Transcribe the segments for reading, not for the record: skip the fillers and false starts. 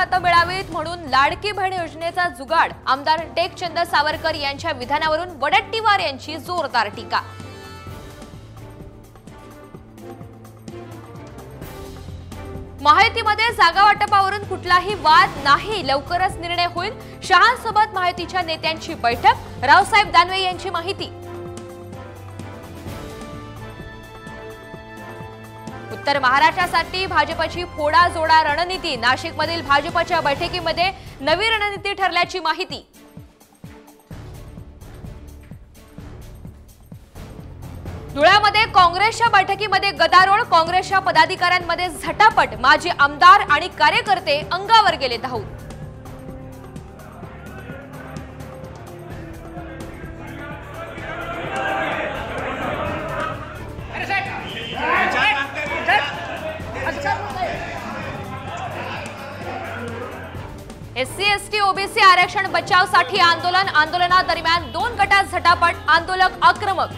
खातं मिळावीत म्हणून लाडकी बहीण योजनेचा जुगाड। आमदार टेकचंद सावरकर यांच्या विधानावरून वडेट्टीवार यांची जोरदार टीका। महायुतीमध्ये जागा वाटपावरून कुठलाही वाद नाही, लवकरच निर्णय होईल। शहांसोबत महायुतीच्या नेत्यांची बैठक। रावसाहेब दानवे यांची माहिती। उत्तर महाराष्ट्रासाठी भाजपची फोडाजोडा रणनीती। नाशिकमधील भाजपच्या बैठकीमध्ये नवी रणनीती ठरल्याची माहिती। धुळ्यामध्ये काँग्रेसच्या बैठकीमध्ये गदारोळ। काँग्रेसच्या पदाधिकाऱ्यांमध्ये झटापट। माजी आमदार आणि कार्यकर्ते अंगावर गेले धावून। एससी एसटी ओबीसी आरक्षण बचावसाठी आंदोलन। आंदोलनादरम्यान दोन गटात झटापट। आंदोलक आक्रमक।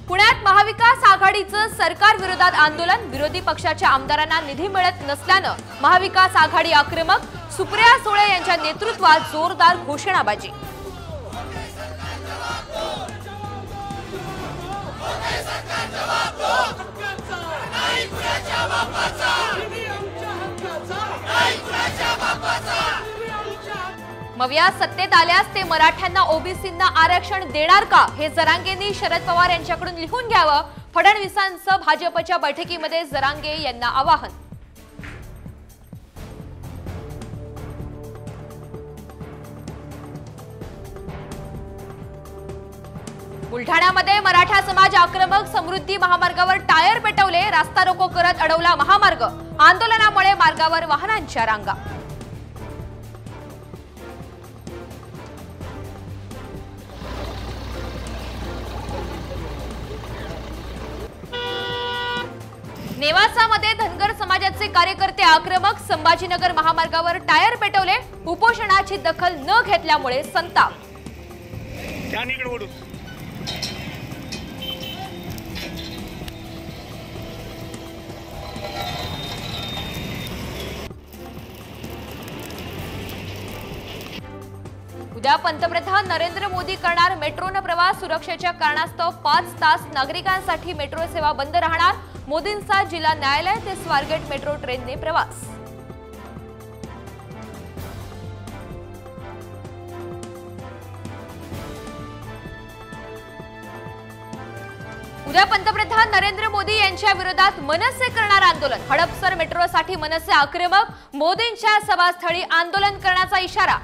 पुण्यात महाविकास आघाडीचं सरकार विरोधात आंदोलन। विरोधी पक्षाच्या आमदारांना निधी मिळत नसल्यानं महाविकास आघाडी आक्रमक। सुप्रिया सुळे यांच्या नेतृत्वात जोरदार घोषणाबाजी। मग या सत्तेत आल्यास ते मराठ्यांना ओबीसींना आरक्षण देणार का, हे जरांगेंनी शरद पवार यांच्याकडून लिहून घ्यावं। फडणवीसांचं भाजपच्या बैठकीमध्ये जरांगे यांना आवाहन। बुलढाण्यामध्ये मराठा समाज आक्रमक। समृद्धी महामार्गावर टायर पेटवले। रास्ता रोको करत अडवला महामार्ग। आंदोलनामुळे मार्गावर वाहनांच्या रांगा। नेवासामध्ये धनगर समाजाचे कार्यकर्ते आक्रमक। संभाजीनगर महामार्गावर टायर पेटवले। उपोषणाची दखल न घेतल्यामुळे संताप। उद्या पंतप्रधान नरेंद्र मोदी करणार मेट्रोनं प्रवास। सुरक्षेच्या कारणास्तव 5 तास नागरिकांसाठी मेट्रो सेवा बंद राहणार। मोदींचा जिल्हा न्यायालय ते स्वारगेट मेट्रो ट्रेनने प्रवास। उद्या पंतप्रधान नरेंद्र मोदी यांच्या विरोधात मनसे करणार आंदोलन। हडपसर मेट्रोसाठी मनसे आक्रमक। मोदींच्या सभास्थळी आंदोलन करण्याचा इशारा।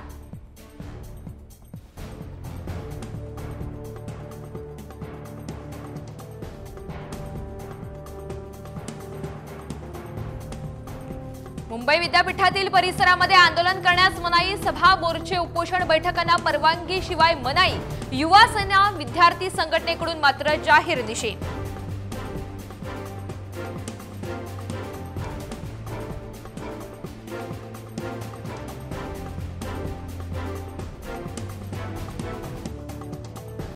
मुंबई विद्यापीठातील परिसरामध्ये आंदोलन करण्यास मनाई। सभा मोर्चे उपोषण बैठकांना परवानगी शिवाय मनाई। युवा सेना विद्यार्थी संघटनेकडून मात्र जाहीर निषेध।